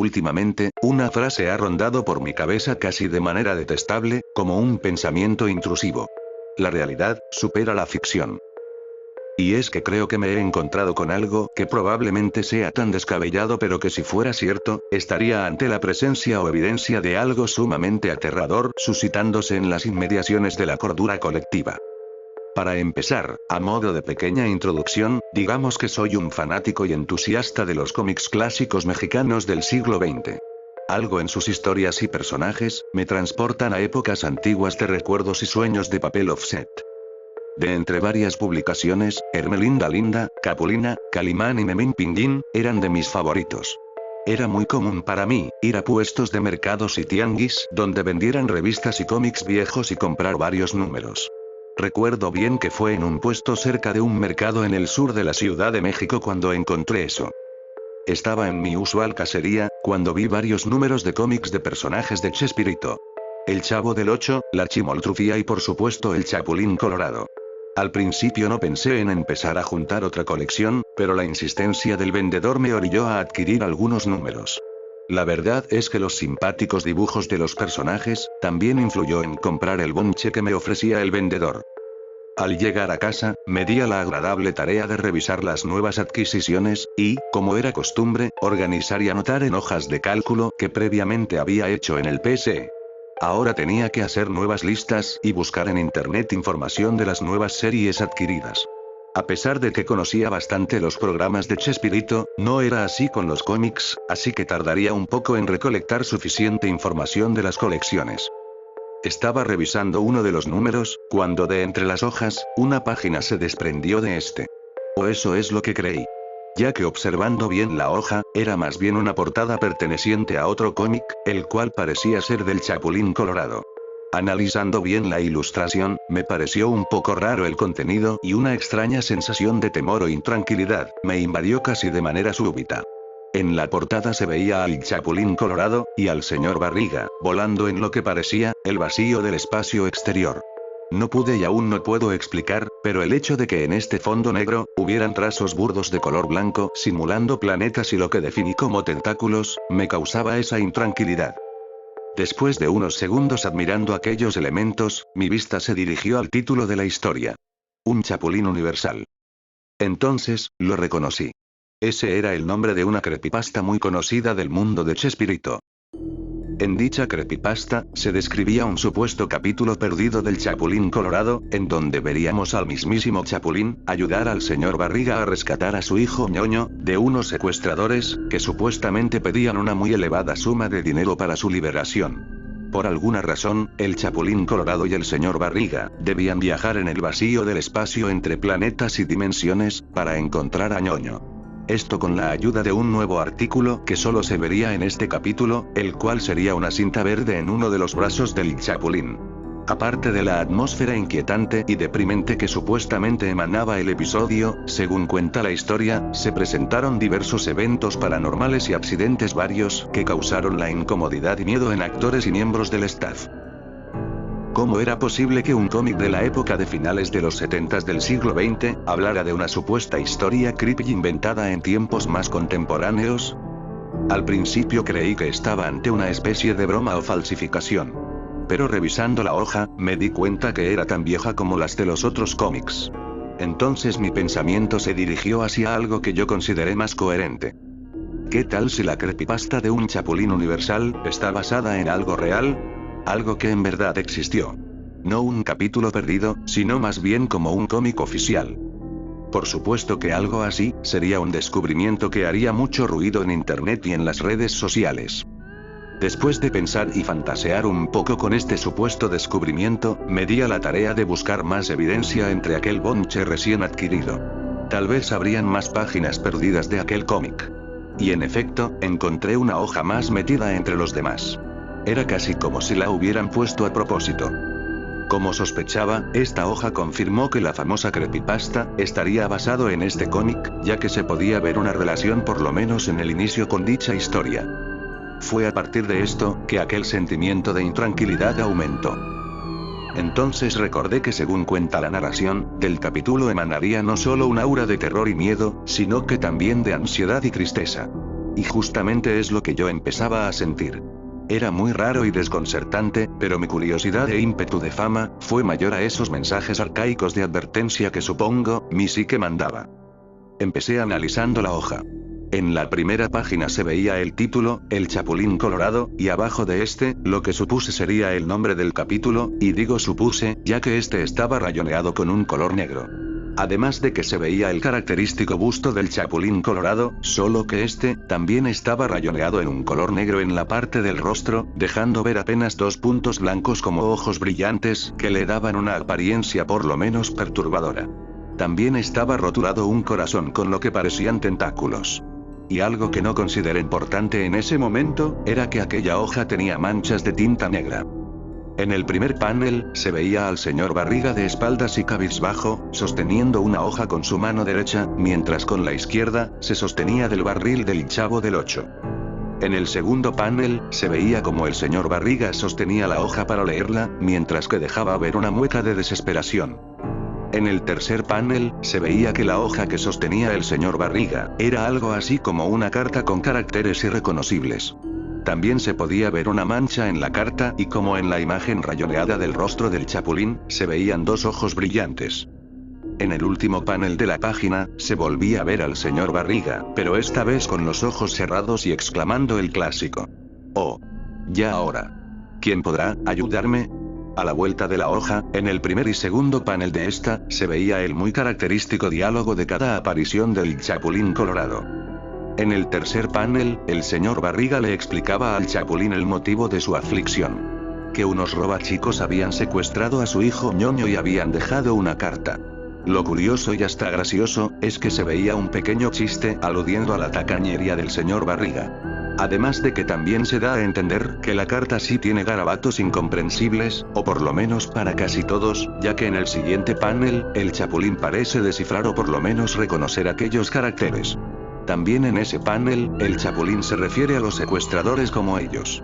últimamente, una frase ha rondado por mi cabeza casi de manera detestable, como un pensamiento intrusivo. La realidad supera la ficción. Y es que creo que me he encontrado con algo que probablemente sea tan descabellado, pero que si fuera cierto, estaría ante la presencia o evidencia de algo sumamente aterrador suscitándose en las inmediaciones de la cordura colectiva. Para empezar, a modo de pequeña introducción, digamos que soy un fanático y entusiasta de los cómics clásicos mexicanos del siglo XX. Algo en sus historias y personajes, me transportan a épocas antiguas de recuerdos y sueños de papel offset. De entre varias publicaciones, Hermelinda Linda, Capulina, Calimán y Memín Pinguín, eran de mis favoritos. Era muy común para mí, ir a puestos de mercados y tianguis, donde vendieran revistas y cómics viejos y comprar varios números. Recuerdo bien que fue en un puesto cerca de un mercado en el sur de la Ciudad de México cuando encontré eso. Estaba en mi usual cacería, cuando vi varios números de cómics de personajes de Chespirito. El Chavo del Ocho, la Chimoltrufia y por supuesto el Chapulín Colorado. Al principio no pensé en empezar a juntar otra colección, pero la insistencia del vendedor me orilló a adquirir algunos números. La verdad es que los simpáticos dibujos de los personajes, también influyó en comprar el bonche que me ofrecía el vendedor. Al llegar a casa, me di a la agradable tarea de revisar las nuevas adquisiciones, y, como era costumbre, organizar y anotar en hojas de cálculo que previamente había hecho en el PC. Ahora tenía que hacer nuevas listas y buscar en internet información de las nuevas series adquiridas. A pesar de que conocía bastante los programas de Chespirito, no era así con los cómics, así que tardaría un poco en recolectar suficiente información de las colecciones. Estaba revisando uno de los números, cuando de entre las hojas, una página se desprendió de este. O eso es lo que creí. Ya que observando bien la hoja, era más bien una portada perteneciente a otro cómic, el cual parecía ser del Chapulín Colorado. Analizando bien la ilustración, me pareció un poco raro el contenido y una extraña sensación de temor o intranquilidad me invadió casi de manera súbita. En la portada se veía al Chapulín Colorado y al señor Barriga, volando en lo que parecía el vacío del espacio exterior. No pude y aún no puedo explicar, pero el hecho de que en este fondo negro, hubieran trazos burdos de color blanco simulando planetas y lo que definí como tentáculos, me causaba esa intranquilidad. Después de unos segundos admirando aquellos elementos, mi vista se dirigió al título de la historia. Un Chapulín Universal. Entonces, lo reconocí. Ese era el nombre de una creepypasta muy conocida del mundo de Chespirito. En dicha creepypasta, se describía un supuesto capítulo perdido del Chapulín Colorado, en donde veríamos al mismísimo Chapulín, ayudar al señor Barriga a rescatar a su hijo Ñoño, de unos secuestradores, que supuestamente pedían una muy elevada suma de dinero para su liberación. Por alguna razón, el Chapulín Colorado y el señor Barriga, debían viajar en el vacío del espacio entre planetas y dimensiones, para encontrar a Ñoño. Esto con la ayuda de un nuevo artículo que solo se vería en este capítulo, el cual sería una cinta verde en uno de los brazos del Chapulín. Aparte de la atmósfera inquietante y deprimente que supuestamente emanaba el episodio, según cuenta la historia, se presentaron diversos eventos paranormales y accidentes varios que causaron la incomodidad y miedo en actores y miembros del staff. ¿Cómo era posible que un cómic de la época de finales de los 70 del siglo XX, hablara de una supuesta historia creepy inventada en tiempos más contemporáneos? Al principio creí que estaba ante una especie de broma o falsificación. Pero revisando la hoja, me di cuenta que era tan vieja como las de los otros cómics. Entonces mi pensamiento se dirigió hacia algo que yo consideré más coherente. ¿Qué tal si la creepypasta de un Chapulín Universal está basada en algo real? Algo que en verdad existió. No un capítulo perdido, sino más bien como un cómic oficial. Por supuesto que algo así, sería un descubrimiento que haría mucho ruido en internet y en las redes sociales. Después de pensar y fantasear un poco con este supuesto descubrimiento, me di a la tarea de buscar más evidencia entre aquel bonche recién adquirido. Tal vez habrían más páginas perdidas de aquel cómic. Y en efecto, encontré una hoja más metida entre los demás. Era casi como si la hubieran puesto a propósito. Como sospechaba, esta hoja confirmó que la famosa creepypasta estaría basado en este cómic, ya que se podía ver una relación por lo menos en el inicio con dicha historia. Fue a partir de esto, que aquel sentimiento de intranquilidad aumentó. Entonces recordé que según cuenta la narración, del capítulo emanaría no solo un aura de terror y miedo, sino que también de ansiedad y tristeza. Y justamente es lo que yo empezaba a sentir. Era muy raro y desconcertante, pero mi curiosidad e ímpetu de fama, fue mayor a esos mensajes arcaicos de advertencia que supongo, mi psique mandaba. Empecé analizando la hoja. En la primera página se veía el título, El Chapulín Colorado, y abajo de este, lo que supuse sería el nombre del capítulo, y digo supuse, ya que este estaba rayoneado con un color negro. Además de que se veía el característico busto del Chapulín Colorado, solo que este, también estaba rayoneado en un color negro en la parte del rostro, dejando ver apenas 2 puntos blancos como ojos brillantes, que le daban una apariencia por lo menos perturbadora. También estaba rotulado un corazón con lo que parecían tentáculos. Y algo que no consideré importante en ese momento, era que aquella hoja tenía manchas de tinta negra. En el primer panel, se veía al señor Barriga de espaldas y cabizbajo, sosteniendo una hoja con su mano derecha, mientras con la izquierda, se sostenía del barril del Chavo del Ocho. En el segundo panel, se veía como el señor Barriga sostenía la hoja para leerla, mientras que dejaba ver una mueca de desesperación. En el tercer panel, se veía que la hoja que sostenía el señor Barriga, era algo así como una carta con caracteres irreconocibles. También se podía ver una mancha en la carta y como en la imagen rayoneada del rostro del Chapulín, se veían 2 ojos brillantes. En el último panel de la página, se volvía a ver al señor Barriga, pero esta vez con los ojos cerrados y exclamando el clásico: "Oh. Ya ahora. ¿Quién podrá ayudarme?". A la vuelta de la hoja, en el primer y segundo panel de esta, se veía el muy característico diálogo de cada aparición del Chapulín Colorado. En el tercer panel, el señor Barriga le explicaba al Chapulín el motivo de su aflicción. Que unos robachicos habían secuestrado a su hijo ñoño y habían dejado una carta. Lo curioso y hasta gracioso, es que se veía un pequeño chiste aludiendo a la tacañería del señor Barriga. Además de que también se da a entender que la carta sí tiene garabatos incomprensibles, o por lo menos para casi todos, ya que en el siguiente panel, el Chapulín parece descifrar o por lo menos reconocer aquellos caracteres. También en ese panel, el Chapulín se refiere a los secuestradores como ellos.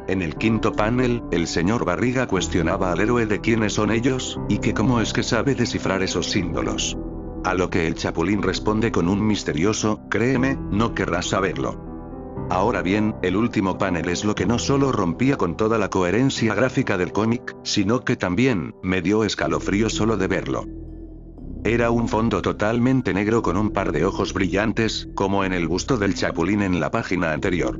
En el quinto panel, el señor Barriga cuestionaba al héroe de quiénes son ellos, y que cómo es que sabe descifrar esos símbolos. A lo que el Chapulín responde con un misterioso: "Créeme, no querrás saberlo". Ahora bien, el último panel es lo que no solo rompía con toda la coherencia gráfica del cómic, sino que también, me dio escalofrío solo de verlo. Era un fondo totalmente negro con un par de ojos brillantes, como en el busto del Chapulín en la página anterior.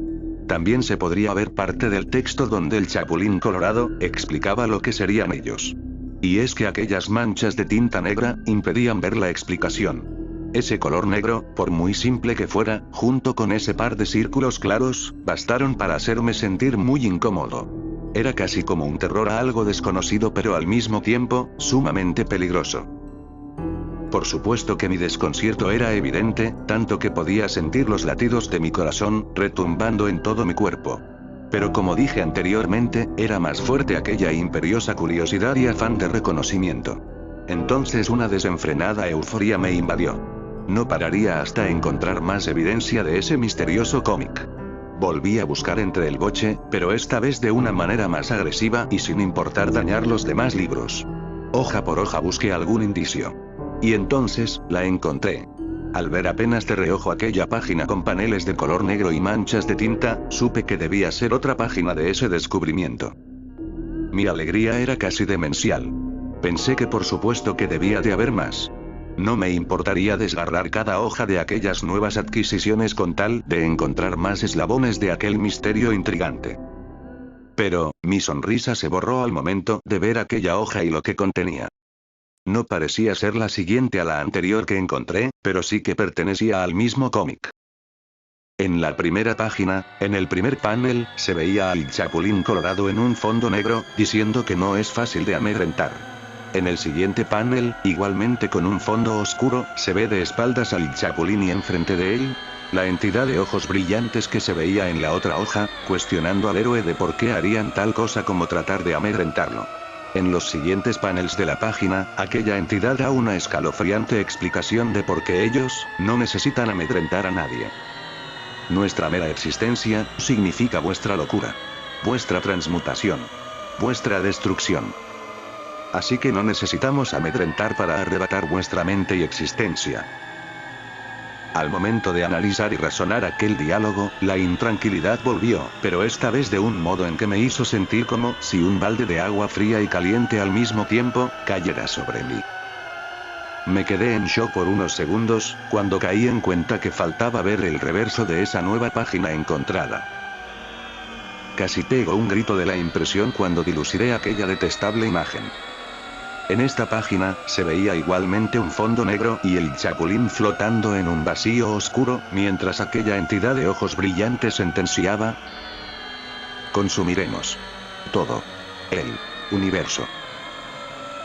También se podría ver parte del texto donde el Chapulín Colorado explicaba lo que serían ellos. Y es que aquellas manchas de tinta negra impedían ver la explicación. Ese color negro, por muy simple que fuera, junto con ese par de círculos claros, bastaron para hacerme sentir muy incómodo. Era casi como un terror a algo desconocido pero al mismo tiempo, sumamente peligroso. Por supuesto que mi desconcierto era evidente, tanto que podía sentir los latidos de mi corazón, retumbando en todo mi cuerpo. Pero como dije anteriormente, era más fuerte aquella imperiosa curiosidad y afán de reconocimiento. Entonces una desenfrenada euforia me invadió. No pararía hasta encontrar más evidencia de ese misterioso cómic. Volví a buscar entre el boche, pero esta vez de una manera más agresiva y sin importar dañar los demás libros. Hoja por hoja busqué algún indicio. Y entonces, la encontré. Al ver apenas de reojo aquella página con paneles de color negro y manchas de tinta, supe que debía ser otra página de ese descubrimiento. Mi alegría era casi demencial. Pensé que por supuesto que debía de haber más. No me importaría desgarrar cada hoja de aquellas nuevas adquisiciones con tal de encontrar más eslabones de aquel misterio intrigante. Pero, mi sonrisa se borró al momento de ver aquella hoja y lo que contenía. No parecía ser la siguiente a la anterior que encontré, pero sí que pertenecía al mismo cómic. En la primera página, en el primer panel, se veía al Chapulín Colorado en un fondo negro, diciendo que no es fácil de amedrentar. En el siguiente panel, igualmente con un fondo oscuro, se ve de espaldas al Chapulín y enfrente de él, la entidad de ojos brillantes que se veía en la otra hoja, cuestionando al héroe de por qué harían tal cosa como tratar de amedrentarlo. En los siguientes panels de la página, aquella entidad da una escalofriante explicación de por qué ellos no necesitan amedrentar a nadie. Nuestra mera existencia significa vuestra locura, vuestra transmutación, vuestra destrucción. Así que no necesitamos amedrentar para arrebatar vuestra mente y existencia. Al momento de analizar y razonar aquel diálogo, la intranquilidad volvió, pero esta vez de un modo en que me hizo sentir como si un balde de agua fría y caliente al mismo tiempo cayera sobre mí. Me quedé en shock por unos segundos, cuando caí en cuenta que faltaba ver el reverso de esa nueva página encontrada. Casi pego un grito de la impresión cuando dilucidé aquella detestable imagen. En esta página, se veía igualmente un fondo negro y el Chapulín flotando en un vacío oscuro, mientras aquella entidad de ojos brillantes sentenciaba: consumiremos todo el universo.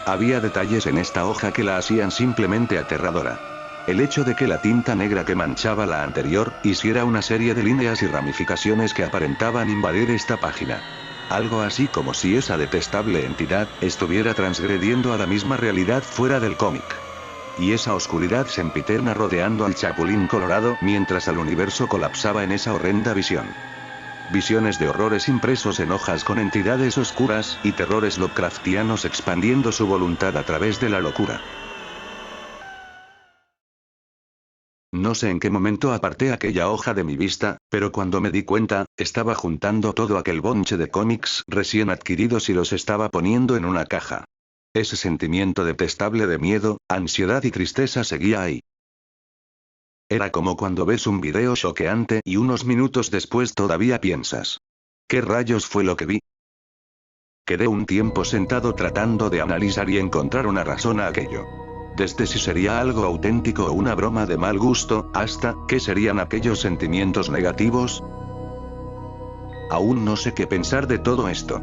Había detalles en esta hoja que la hacían simplemente aterradora. El hecho de que la tinta negra que manchaba la anterior, hiciera una serie de líneas y ramificaciones que aparentaban invadir esta página. Algo así como si esa detestable entidad estuviera transgrediendo a la misma realidad fuera del cómic. Y esa oscuridad sempiterna rodeando al Chapulín Colorado mientras el universo colapsaba en esa horrenda visión. Visiones de horrores impresos en hojas con entidades oscuras y terrores Lovecraftianos expandiendo su voluntad a través de la locura. No sé en qué momento aparté aquella hoja de mi vista, pero cuando me di cuenta, estaba juntando todo aquel bonche de cómics recién adquiridos y los estaba poniendo en una caja. Ese sentimiento detestable de miedo, ansiedad y tristeza seguía ahí. Era como cuando ves un video choqueante y unos minutos después todavía piensas: ¿qué rayos fue lo que vi? Quedé un tiempo sentado tratando de analizar y encontrar una razón a aquello. Desde si sería algo auténtico o una broma de mal gusto, hasta ¿qué serían aquellos sentimientos negativos? Aún no sé qué pensar de todo esto.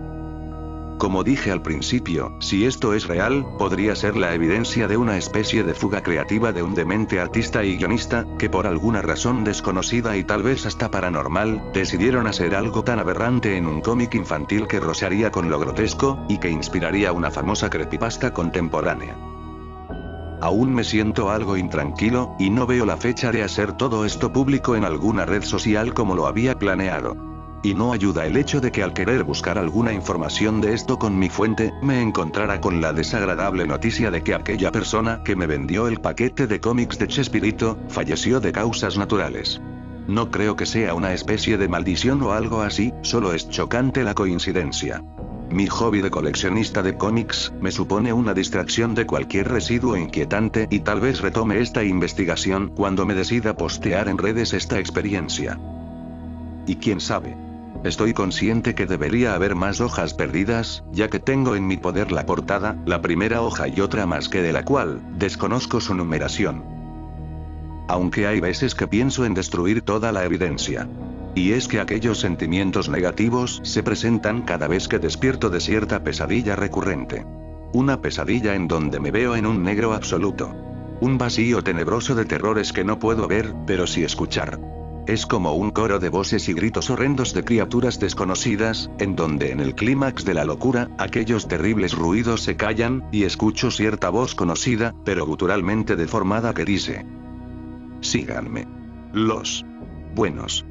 Como dije al principio, si esto es real, podría ser la evidencia de una especie de fuga creativa de un demente artista y guionista, que por alguna razón desconocida y tal vez hasta paranormal, decidieron hacer algo tan aberrante en un cómic infantil que rozaría con lo grotesco, y que inspiraría una famosa creepypasta contemporánea. Aún me siento algo intranquilo, y no veo la fecha de hacer todo esto público en alguna red social como lo había planeado. Y no ayuda el hecho de que al querer buscar alguna información de esto con mi fuente, me encontrara con la desagradable noticia de que aquella persona que me vendió el paquete de cómics de Chespirito, falleció de causas naturales. No creo que sea una especie de maldición o algo así, solo es chocante la coincidencia. Mi hobby de coleccionista de cómics me supone una distracción de cualquier residuo inquietante y tal vez retome esta investigación cuando me decida postear en redes esta experiencia. Y quién sabe. Estoy consciente que debería haber más hojas perdidas, ya que tengo en mi poder la portada, la primera hoja y otra más que de la cual desconozco su numeración. Aunque hay veces que pienso en destruir toda la evidencia. Y es que aquellos sentimientos negativos se presentan cada vez que despierto de cierta pesadilla recurrente. Una pesadilla en donde me veo en un negro absoluto. Un vacío tenebroso de terrores que no puedo ver, pero sí escuchar. Es como un coro de voces y gritos horrendos de criaturas desconocidas, en donde en el clímax de la locura, aquellos terribles ruidos se callan, y escucho cierta voz conocida, pero guturalmente deformada que dice: síganme. Los buenos.